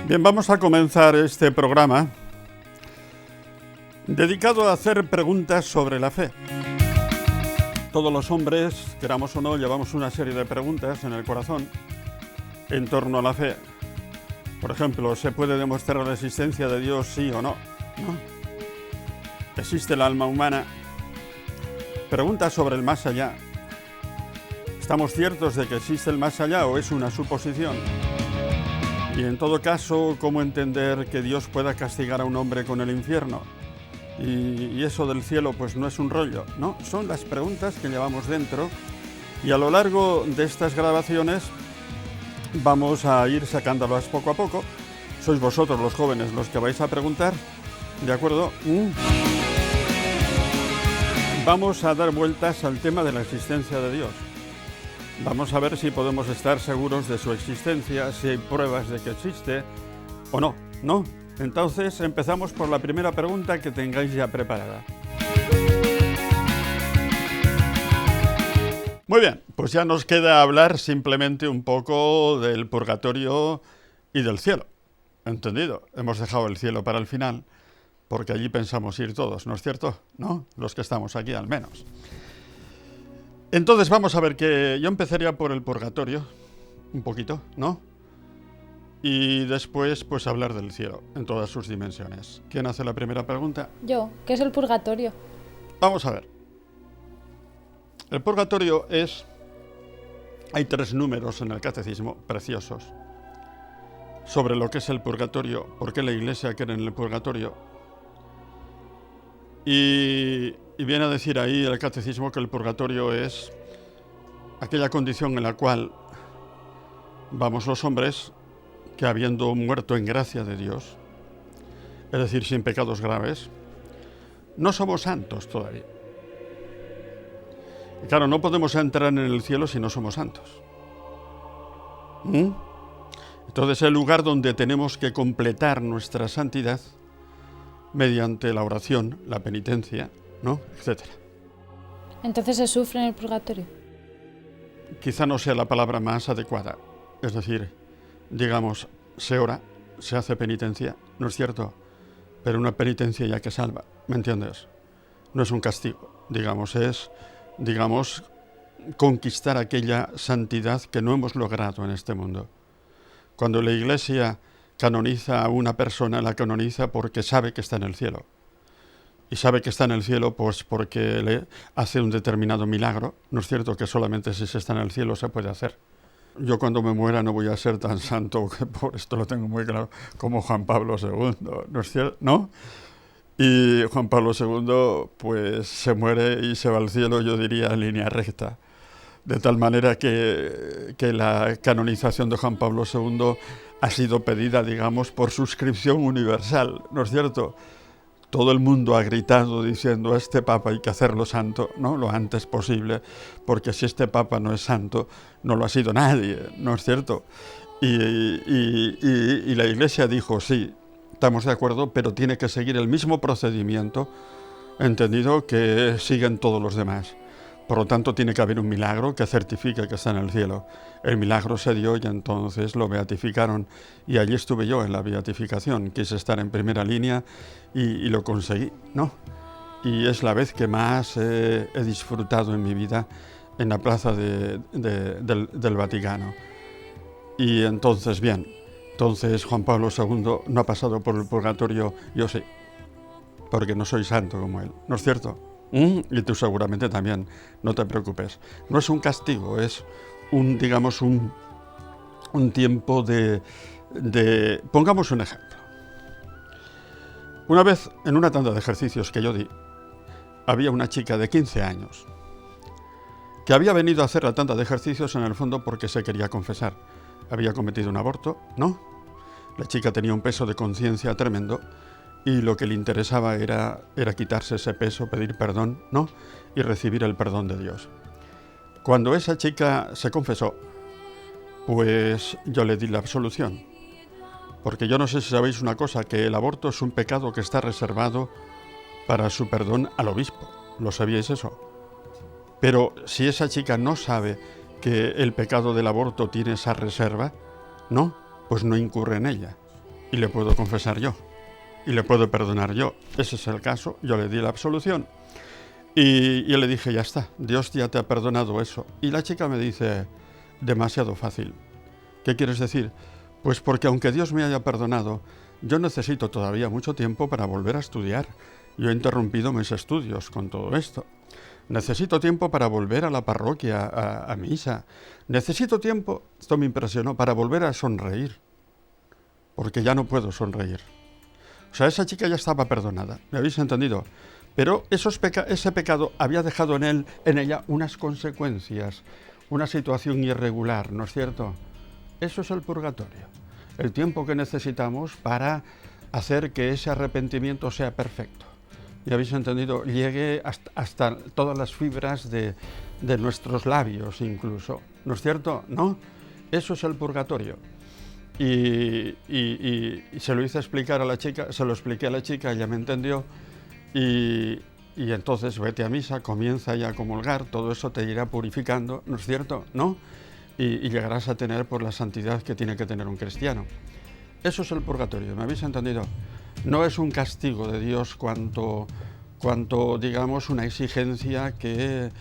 Bien, vamos a comenzar este programa dedicado a hacer preguntas sobre la fe. Todos los hombres, queramos o no, llevamos una serie de preguntas en el corazón en torno a la fe. Por ejemplo, ¿se puede demostrar la existencia de Dios, sí o no? ¿Existe el alma humana? Preguntas sobre el más allá. ¿Estamos ciertos de que existe el más allá o es una suposición? Y en todo caso, ¿cómo entender que Dios pueda castigar a un hombre con el infierno? Y eso del cielo pues no es un rollo, ¿no? Son las preguntas que llevamos dentro y a lo largo de estas grabaciones vamos a ir sacándolas poco a poco. Sois vosotros los jóvenes los que vais a preguntar, ¿de acuerdo? Vamos a dar vueltas al tema de la existencia de Dios. Vamos a ver si podemos estar seguros de su existencia, si hay pruebas de que existe o no, ¿no? Entonces empezamos por la primera pregunta que tengáis ya preparada. Muy bien, pues ya nos queda hablar simplemente un poco del purgatorio y del cielo. ¿Entendido? Hemos dejado el cielo para el final, porque allí pensamos ir todos, ¿no es cierto? ¿No? Los que estamos aquí al menos. Entonces vamos a ver que yo empezaría por el purgatorio, un poquito, ¿no? Y después pues hablar del cielo en todas sus dimensiones. ¿Quién hace la primera pregunta? Yo, ¿qué es el purgatorio? Vamos a ver. El purgatorio es... Hay 3 números en el catecismo preciosos sobre lo que es el purgatorio, por qué la Iglesia cree en el purgatorio. Y viene a decir ahí el catecismo que el purgatorio es aquella condición en la cual vamos los hombres que habiendo muerto en gracia de Dios, es decir, sin pecados graves, no somos santos todavía. Y claro, no podemos entrar en el cielo si no somos santos. Entonces el lugar donde tenemos que completar nuestra santidad mediante la oración, la penitencia, ¿no? Etcétera. Entonces se sufre en el purgatorio. Quizá no sea la palabra más adecuada. Es decir, digamos, se ora, se hace penitencia, ¿no es cierto? Pero una penitencia ya que salva, ¿me entiendes? No es un castigo, digamos, es, conquistar aquella santidad que no hemos logrado en este mundo. Cuando la Iglesia canoniza a una persona, la canoniza porque sabe que está en el cielo. Y sabe que está en el cielo pues porque le hace un determinado milagro. No es cierto que solamente si se está en el cielo se puede hacer. Yo cuando me muera no voy a ser tan santo, que por esto lo tengo muy claro, como Juan Pablo II, ¿no es cierto? ¿No? Y Juan Pablo II pues se muere y se va al cielo, yo diría, en línea recta. De tal manera que la canonización de Juan Pablo II ha sido pedida, digamos, por suscripción universal, ¿no es cierto? Todo el mundo ha gritado diciendo, a este Papa hay que hacerlo santo, ¿no? Lo antes posible, porque si este Papa no es santo, no lo ha sido nadie, ¿no es cierto? Y la Iglesia dijo, sí, estamos de acuerdo, pero tiene que seguir el mismo procedimiento, entendido que siguen todos los demás. Por lo tanto, tiene que haber un milagro que certifique que está en el cielo. El milagro se dio y entonces lo beatificaron. Y allí estuve yo en la beatificación. Quise estar en primera línea y lo conseguí, ¿no? Y es la vez que más he disfrutado en mi vida en la plaza del Vaticano. Y entonces, bien, Juan Pablo II no ha pasado por el purgatorio, yo sí, porque no soy santo como él, ¿no es cierto? Y tú seguramente también, no te preocupes. No es un castigo, es un tiempo de... Pongamos un ejemplo. Una vez, en una tanda de ejercicios que yo di, había una chica de 15 años que había venido a hacer la tanda de ejercicios en el fondo porque se quería confesar. Había cometido un aborto, ¿no? La chica tenía un peso de conciencia tremendo y lo que le interesaba era quitarse ese peso, pedir perdón, ¿no? Y recibir el perdón de Dios. Cuando esa chica se confesó, pues yo le di la absolución. Porque yo no sé si sabéis una cosa, que el aborto es un pecado que está reservado para su perdón al obispo. ¿Lo sabíais eso? Pero si esa chica no sabe que el pecado del aborto tiene esa reserva, ¿no? Pues no incurre en ella. y le puedo confesar yo, y le puedo perdonar yo. Ese es el caso, yo le di la absolución. Y yo le dije, ya está, Dios ya te ha perdonado eso. Y la chica me dice, demasiado fácil. ¿Qué quieres decir? Pues porque aunque Dios me haya perdonado, yo necesito todavía mucho tiempo para volver a estudiar. Yo he interrumpido mis estudios con todo esto. Necesito tiempo para volver a la parroquia, a misa. Necesito tiempo, esto me impresionó, para volver a sonreír. Porque ya no puedo sonreír. O sea, esa chica ya estaba perdonada, ¿me habéis entendido? Pero ese pecado había dejado en ella unas consecuencias, una situación irregular, ¿no es cierto? Eso es el purgatorio, el tiempo que necesitamos para hacer que ese arrepentimiento sea perfecto. ¿Ya habéis entendido? Llegue hasta todas las fibras de nuestros labios incluso, ¿no es cierto? ¿No? Eso es el purgatorio. Y se lo hice explicar a la chica, se lo expliqué a la chica, ella me entendió. Y entonces vete a misa, comienza ya a comulgar, todo eso te irá purificando, ¿no es cierto? ¿No? Y llegarás a tener por la santidad que tiene que tener un cristiano. Eso es el purgatorio, ¿me habéis entendido? No es un castigo de Dios cuanto digamos, una exigencia que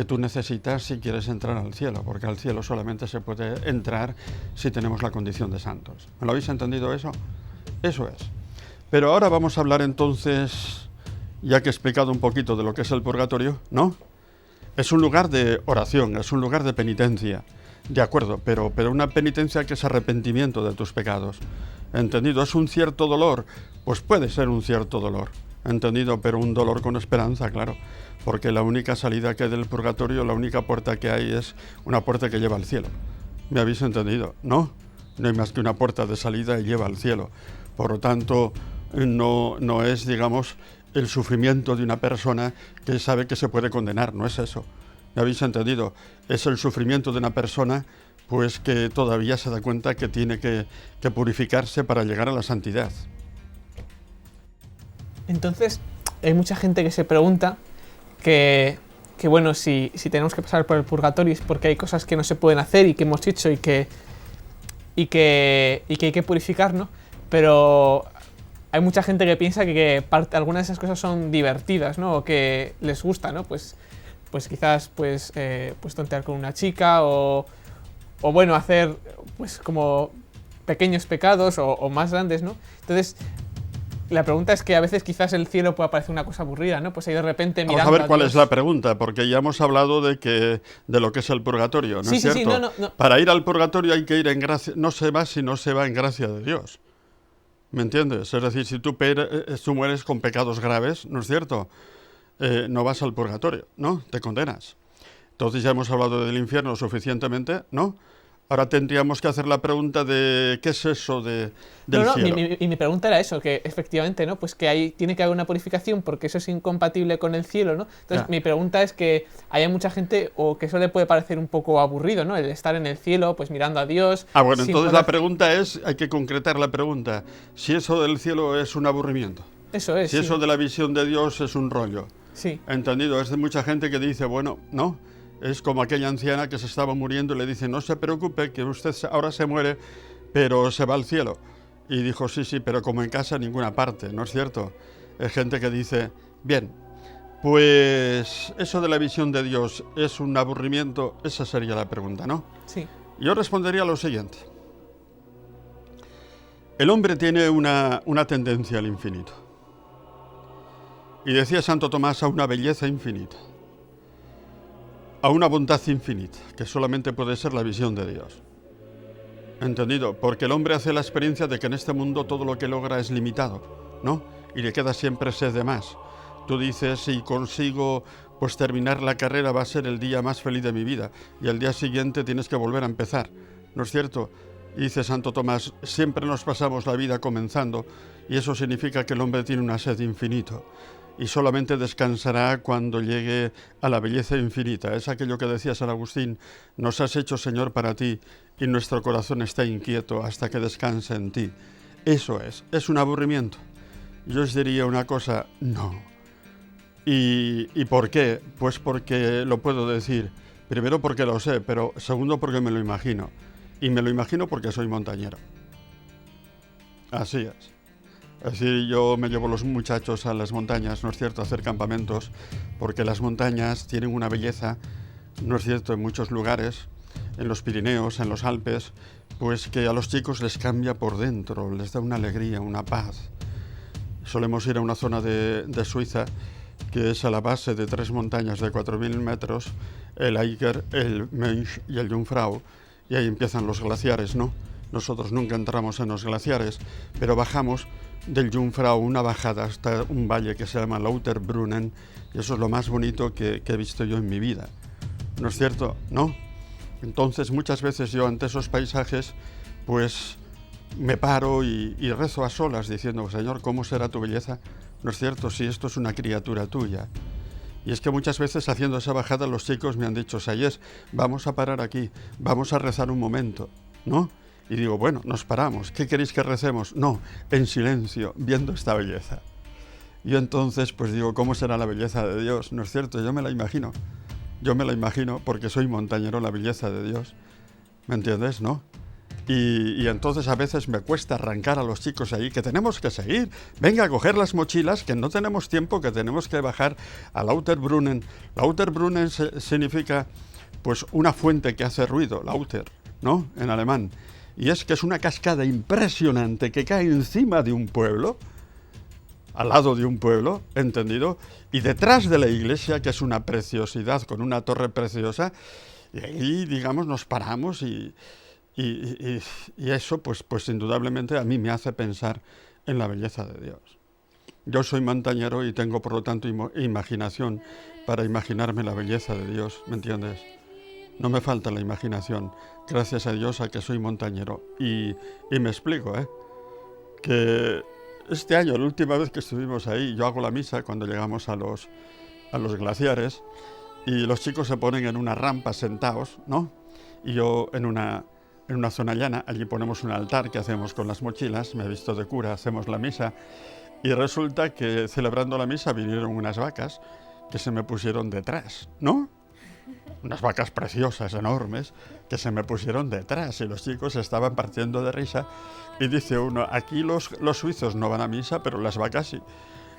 tú necesitas si quieres entrar al cielo, porque al cielo solamente se puede entrar si tenemos la condición de santos. ¿Me lo habéis entendido eso? Eso es. Pero ahora vamos a hablar entonces, ya que he explicado un poquito de lo que es el purgatorio, ¿no? Es un lugar de oración, es un lugar de penitencia, de acuerdo, pero una penitencia que es arrepentimiento de tus pecados. ¿Entendido? ¿Es un cierto dolor? Pues puede ser un cierto dolor, ¿entendido? Pero un dolor con esperanza, claro, porque la única salida que hay del purgatorio, la única puerta que hay es una puerta que lleva al cielo. ¿Me habéis entendido? ¿No? No hay más que una puerta de salida y lleva al cielo. Por lo tanto, no es, digamos, el sufrimiento de una persona que sabe que se puede condenar, no es eso. ¿Me habéis entendido? Es el sufrimiento de una persona pues que todavía se da cuenta que tiene que purificarse para llegar a la santidad. Entonces, hay mucha gente que se pregunta que bueno, si tenemos que pasar por el purgatorio es porque hay cosas que no se pueden hacer y que hemos hecho y que hay que purificar, ¿no? Pero hay mucha gente que piensa que algunas de esas cosas son divertidas, ¿no? O que les gusta, ¿no? Pues quizás pues tontear con una chica o bueno, hacer pues como pequeños pecados o más grandes, ¿no? Entonces, la pregunta es que a veces quizás el cielo pueda parecer una cosa aburrida, ¿no? Pues ahí de repente mirando Vamos a ver cuál Dios. es la pregunta, porque ya hemos hablado de lo que es el purgatorio, ¿no es cierto? Sí, no. Para ir al purgatorio hay que ir en gracia, no se va si no se va en gracia de Dios. ¿Me entiendes? Es decir, si tú mueres con pecados graves, ¿no es cierto? No vas al purgatorio, ¿no? Te condenas. Entonces ya hemos hablado del infierno suficientemente, ¿no? Ahora tendríamos que hacer la pregunta de ¿qué es eso del cielo? Mi pregunta era eso, que efectivamente, ¿no? Pues que tiene que haber una purificación porque eso es incompatible con el cielo, ¿no? Entonces mi pregunta es que haya mucha gente o que eso le puede parecer un poco aburrido, ¿no? El estar en el cielo, pues mirando a Dios. Bueno, entonces la pregunta es, hay que concretar la pregunta, si eso del cielo es un aburrimiento. Eso es. Si eso de la visión de Dios es un rollo. Sí. ¿Entendido? Es de mucha gente que dice, bueno, no. Es como aquella anciana que se estaba muriendo y le dice, no se preocupe, que usted ahora se muere, pero se va al cielo. Y dijo, sí, pero como en casa, en ninguna parte, ¿no es cierto? Es gente que dice, bien, pues eso de la visión de Dios es un aburrimiento, esa sería la pregunta, ¿no? Sí. Yo respondería lo siguiente. El hombre tiene una tendencia al infinito. Y decía Santo Tomás, a una belleza infinita. A una bondad infinita, que solamente puede ser la visión de Dios. ¿Entendido? Porque el hombre hace la experiencia de que en este mundo todo lo que logra es limitado, ¿no? Y le queda siempre sed de más. Tú dices, si consigo pues terminar la carrera va a ser el día más feliz de mi vida, y al día siguiente tienes que volver a empezar, ¿no es cierto? Y dice Santo Tomás, siempre nos pasamos la vida comenzando, y eso significa que el hombre tiene una sed infinito. Y solamente descansará cuando llegue a la belleza infinita. Es aquello que decía San Agustín, nos has hecho Señor para ti y nuestro corazón está inquieto hasta que descanse en ti. Eso es un aburrimiento. Yo os diría una cosa, no. ¿Y por qué? Pues porque lo puedo decir. Primero porque lo sé, pero segundo porque me lo imagino. Y me lo imagino porque soy montañero. Así es. Es decir, yo me llevo a los muchachos a las montañas, ¿no es cierto?, a hacer campamentos, porque las montañas tienen una belleza, ¿no es cierto?, en muchos lugares, en los Pirineos, en los Alpes, pues que a los chicos les cambia por dentro, les da una alegría, una paz. Solemos ir a una zona de Suiza que es a la base de 3 montañas de 4.000 metros, el Eiger, el Mönch y el Jungfrau, y ahí empiezan los glaciares, ¿no? Nosotros nunca entramos en los glaciares, pero bajamos del Jungfrau una bajada hasta un valle que se llama Lauterbrunnen, y eso es lo más bonito que he visto yo en mi vida. ¿No es cierto? ¿No? Entonces muchas veces yo ante esos paisajes, pues me paro y rezo a solas diciendo, Señor, ¿cómo será tu belleza? ¿No es cierto? Si esto es una criatura tuya. Y es que muchas veces haciendo esa bajada los chicos me han dicho, Sayes, vamos a parar aquí, vamos a rezar un momento, ¿no? Y digo, bueno, nos paramos, ¿qué queréis que recemos? No, en silencio, viendo esta belleza. Y entonces pues digo, ¿cómo será la belleza de Dios? ¿No es cierto? Yo me la imagino porque soy montañero, la belleza de Dios, ¿me entiendes? ¿No? Y entonces a veces me cuesta arrancar a los chicos ahí, que tenemos que seguir, venga a coger las mochilas, que no tenemos tiempo, que tenemos que bajar a Lauterbrunnen. Lauterbrunnen significa pues una fuente que hace ruido, Lauter, ¿no? En alemán. Y es que es una cascada impresionante que cae encima de un pueblo, al lado de un pueblo, ¿entendido? Y detrás de la iglesia, que es una preciosidad, con una torre preciosa, y ahí, digamos, nos paramos y eso, pues indudablemente a mí me hace pensar en la belleza de Dios. Yo soy montañero y tengo, por lo tanto, imaginación para imaginarme la belleza de Dios, ¿me entiendes? No me falta la imaginación, gracias a Dios a que soy montañero. Y me explico, que este año, la última vez que estuvimos ahí, yo hago la misa cuando llegamos a los glaciares y los chicos se ponen en una rampa sentados, ¿no? Y yo en una zona llana, allí ponemos un altar que hacemos con las mochilas, me he visto de cura, hacemos la misa y resulta que celebrando la misa vinieron unas vacas que se me pusieron detrás, ¿no? Unas vacas preciosas, enormes, que se me pusieron detrás y los chicos estaban partiendo de risa y dice uno, aquí los suizos no van a misa, pero las vacas sí.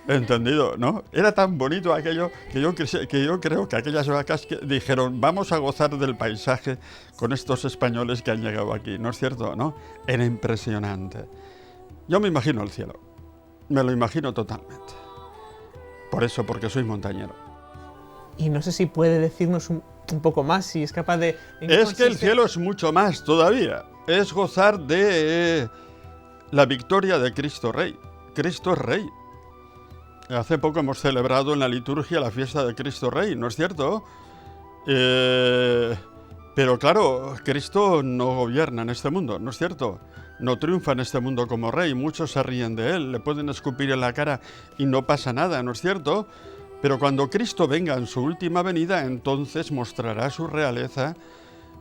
¿Entendido? ¿No? Era tan bonito aquello que yo creo que aquellas vacas que dijeron, vamos a gozar del paisaje con estos españoles que han llegado aquí, ¿no es cierto? ¿No? Era impresionante. Yo me imagino el cielo, me lo imagino totalmente. Por eso, porque soy montañero. Y no sé si puede decirnos un poco más, si es capaz de... Es que el cielo es mucho más todavía. Es gozar de la victoria de Cristo Rey. Cristo es Rey. Hace poco hemos celebrado en la liturgia la fiesta de Cristo Rey, ¿no es cierto? Pero claro, Cristo no gobierna en este mundo, ¿no es cierto? No triunfa en este mundo como Rey. Muchos se ríen de él, le pueden escupir en la cara y no pasa nada, ¿no es cierto? Pero cuando Cristo venga en su última venida, entonces mostrará su realeza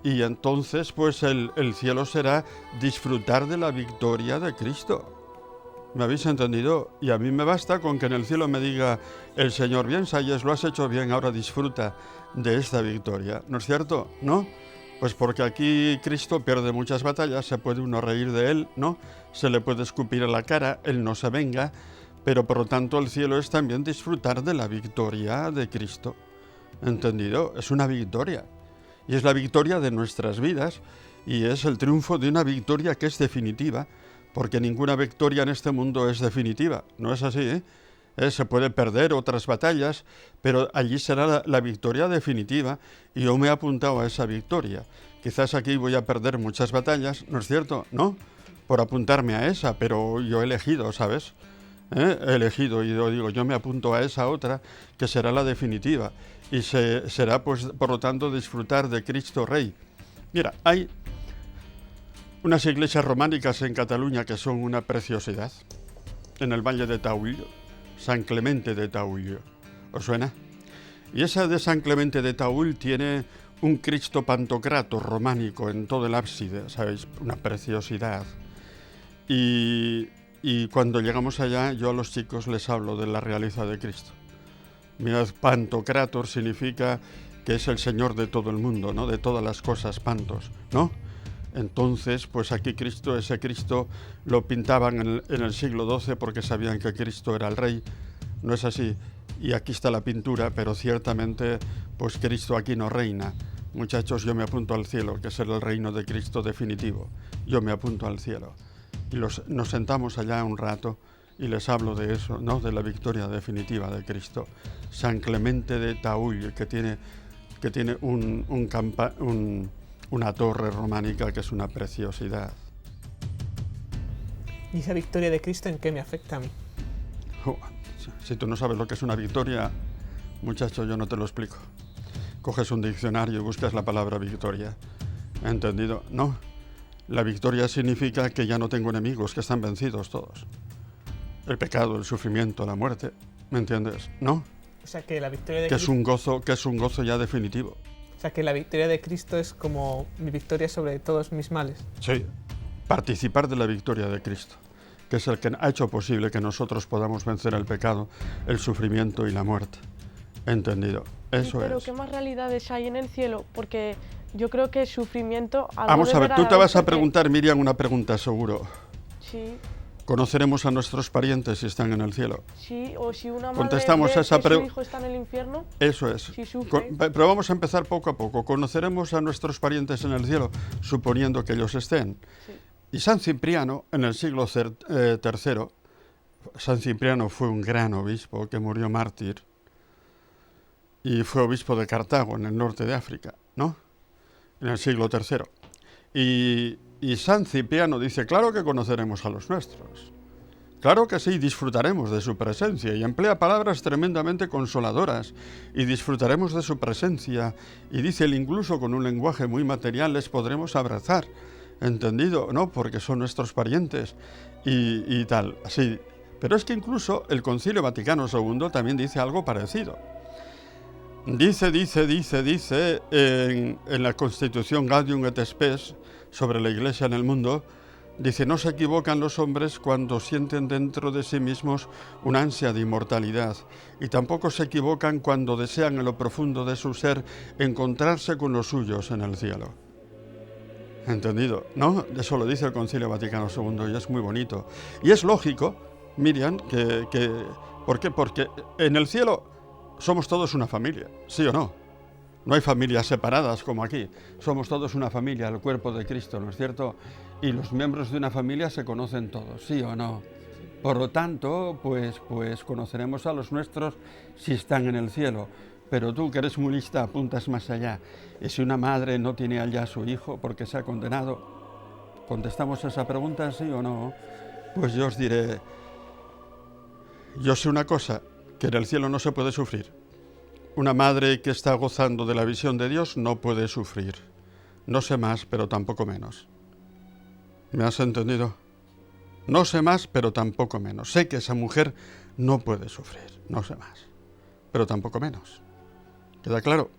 y entonces pues el cielo será disfrutar de la victoria de Cristo. ¿Me habéis entendido? Y a mí me basta con que en el cielo me diga el Señor, bien, Sayes, lo has hecho bien, ahora disfruta de esta victoria. ¿No es cierto? ¿No? Pues porque aquí Cristo pierde muchas batallas, se puede uno reír de él, ¿no? Se le puede escupir en la cara, él no se venga, pero por lo tanto el cielo es también disfrutar de la victoria de Cristo. ¿Entendido? Es una victoria. Y es la victoria de nuestras vidas y es el triunfo de una victoria que es definitiva, porque ninguna victoria en este mundo es definitiva. No es así, se puede perder otras batallas, pero allí será la victoria definitiva y yo me he apuntado a esa victoria. Quizás aquí voy a perder muchas batallas, ¿no es cierto? ¿No? Por apuntarme a esa, pero yo he elegido, ¿sabes? He elegido y yo digo, yo me apunto a esa otra que será la definitiva y será pues por lo tanto disfrutar de Cristo Rey. Mira, hay unas iglesias románicas en Cataluña que son una preciosidad. En el Valle de Taüll, San Clemente de Taüll. ¿Os suena? Y esa de San Clemente de Taüll tiene un Cristo Pantocrator románico en todo el ábside, ¿sabéis? Una preciosidad. Y cuando llegamos allá, yo a los chicos les hablo de la realeza de Cristo. Mirad, Pantocrator significa que es el Señor de todo el mundo, ¿no? De todas las cosas, pantos, ¿no? Entonces, pues aquí Cristo, ese Cristo lo pintaban en el siglo XII porque sabían que Cristo era el rey. No es así. Y aquí está la pintura, pero ciertamente, pues Cristo aquí no reina. Muchachos, yo me apunto al cielo, que es el reino de Cristo definitivo. Yo me apunto al cielo. Y nos sentamos allá un rato y les hablo de eso, ¿no? De la victoria definitiva de Cristo. San Clemente de Taull, que tiene una torre románica que es una preciosidad. ¿Y esa victoria de Cristo en qué me afecta a mí? Si tú no sabes lo que es una victoria, muchacho, yo no te lo explico. Coges un diccionario y buscas la palabra victoria. ¿Entendido? No. La victoria significa que ya no tengo enemigos, que están vencidos todos. El pecado, el sufrimiento, la muerte. ¿Me entiendes? ¿No? O sea, que la victoria de que Cristo... es un gozo ya definitivo. O sea, que la victoria de Cristo es como mi victoria sobre todos mis males. Sí. Participar de la victoria de Cristo, que es el que ha hecho posible que nosotros podamos vencer el pecado, el sufrimiento y la muerte. ¿Entendido? Eso pero es. ¿qué más realidades hay en el cielo? Porque yo creo que el sufrimiento... Vamos a ver, tú te vas a preguntar, Miriam, una pregunta seguro. Sí. ¿Conoceremos a nuestros parientes si están en el cielo? Sí, o si una madre Contestamos ve esa que su hijo está en el infierno. Eso es. Si sufre. Pero vamos a empezar poco a poco. ¿Conoceremos a nuestros parientes en el cielo, suponiendo que ellos estén? Sí. Y San Cipriano, en el siglo III, San Cipriano fue un gran obispo que murió mártir y fue obispo de Cartago, en el norte de África, ¿no? En el siglo III. Y San Cipriano dice, claro que conoceremos a los nuestros. Claro que sí, disfrutaremos de su presencia, y emplea palabras tremendamente consoladoras, y disfrutaremos de su presencia, y dice él, incluso con un lenguaje muy material les podremos abrazar, ¿entendido? ¿No? Porque son nuestros parientes, y tal, así. Pero es que incluso el Concilio Vaticano II también dice algo parecido. Dice en la Constitución Gaudium et Spes sobre la Iglesia en el mundo, dice, no se equivocan los hombres cuando sienten dentro de sí mismos una ansia de inmortalidad, y tampoco se equivocan cuando desean en lo profundo de su ser encontrarse con los suyos en el cielo. ¿Entendido? ¿No? Eso lo dice el Concilio Vaticano II y es muy bonito. Y es lógico, Miriam, ¿por qué? Porque en el cielo somos todos una familia, ¿sí o no? No hay familias separadas como aquí. Somos todos una familia, el cuerpo de Cristo, ¿no es cierto? Y los miembros de una familia se conocen todos, ¿sí o no? Por lo tanto, pues conoceremos a los nuestros si están en el cielo. Pero tú, que eres muy lista, apuntas más allá. Y si una madre no tiene allá a su hijo porque se ha condenado, ¿contestamos esa pregunta, sí o no? Pues yo os diré, yo sé una cosa, que en el cielo no se puede sufrir. Una madre que está gozando de la visión de Dios no puede sufrir. No sé más, pero tampoco menos. ¿Me has entendido? No sé más, pero tampoco menos. Sé que esa mujer no puede sufrir. No sé más, pero tampoco menos. ¿Queda claro?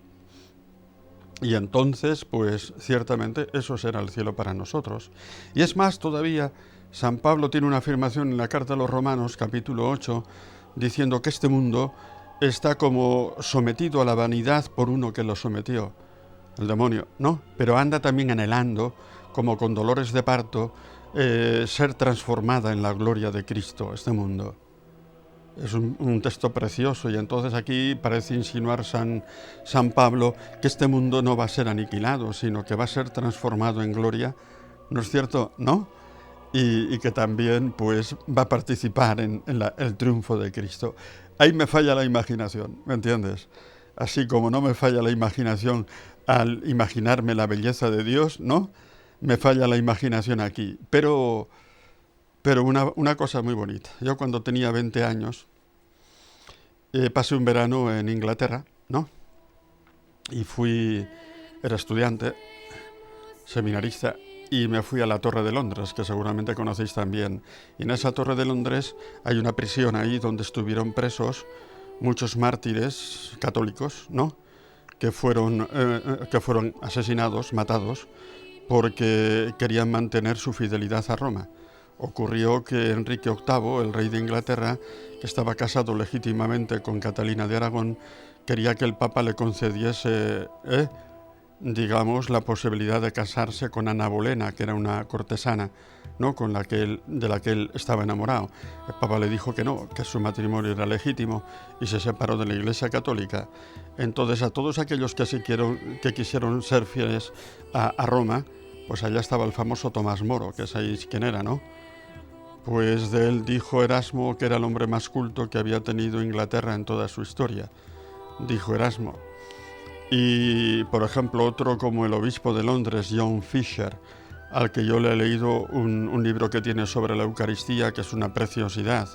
Y entonces, pues ciertamente eso será el cielo para nosotros. Y es más todavía, San Pablo tiene una afirmación en la carta a los Romanos, capítulo 8, diciendo que este mundo está como sometido a la vanidad por uno que lo sometió, el demonio, ¿no? Pero anda también anhelando, como con dolores de parto, ser transformada en la gloria de Cristo, este mundo. Es un texto precioso, y entonces aquí parece insinuar San Pablo que este mundo no va a ser aniquilado, sino que va a ser transformado en gloria, ¿no es cierto? ¿No? Y que también pues va a participar en el triunfo de Cristo. Ahí me falla la imaginación, ¿me entiendes? Así como no me falla la imaginación al imaginarme la belleza de Dios, ¿no? Me falla la imaginación aquí. Pero una cosa muy bonita. Yo cuando tenía 20 años pasé un verano en Inglaterra, ¿no? Y era estudiante, seminarista, y me fui a la Torre de Londres, que seguramente conocéis también. Y en esa Torre de Londres hay una prisión ahí donde estuvieron presos muchos mártires católicos, ¿no? Que fueron asesinados, matados, porque querían mantener su fidelidad a Roma. Ocurrió que Enrique VIII, el rey de Inglaterra, que estaba casado legítimamente con Catalina de Aragón, quería que el Papa le concediese digamos, la posibilidad de casarse con Ana Bolena, que era una cortesana, ¿no?, de la que él estaba enamorado. El Papa le dijo que no, que su matrimonio era legítimo y se separó de la Iglesia Católica. Entonces, a todos aquellos que quisieron ser fieles a Roma, pues allá estaba el famoso Tomás Moro, que sabéis quién era, ¿no? Pues de él dijo Erasmo que era el hombre más culto que había tenido Inglaterra en toda su historia. Dijo Erasmo. Y, por ejemplo, otro como el obispo de Londres, John Fisher, al que yo le he leído un libro que tiene sobre la Eucaristía, que es una preciosidad.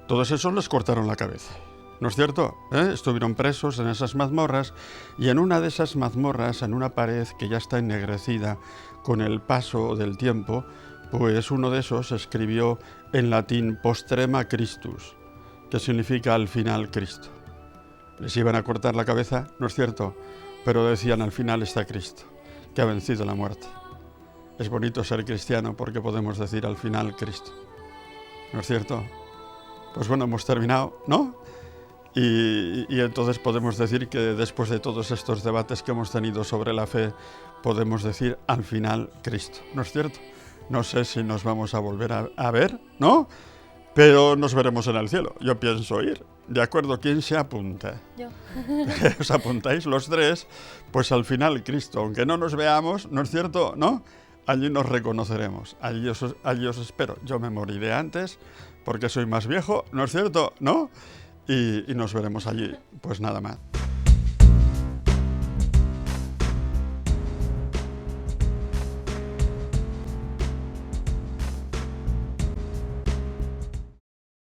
Todos esos les cortaron la cabeza, ¿no es cierto? Estuvieron presos en esas mazmorras, y en una de esas mazmorras, en una pared que ya está ennegrecida con el paso del tiempo, pues uno de esos escribió en latín Postrema Christus, que significa al final Cristo. Les iban a cortar la cabeza, ¿no es cierto? Pero decían, al final está Cristo, que ha vencido la muerte. Es bonito ser cristiano porque podemos decir al final Cristo, ¿no es cierto? Pues bueno, hemos terminado, ¿no? Y entonces podemos decir que después de todos estos debates que hemos tenido sobre la fe, podemos decir al final Cristo, ¿no es cierto? No sé si nos vamos a volver a ver, ¿no? Pero nos veremos en el cielo. Yo pienso ir. ¿De acuerdo? ¿Quién se apunta? Yo. ¿Os apuntáis los tres? Pues al final Cristo, aunque no nos veamos, ¿no es cierto? ¿No? Allí nos reconoceremos. Allí os espero. Yo me moriré antes porque soy más viejo, ¿no es cierto? ¿No? Y nos veremos allí. Pues nada más.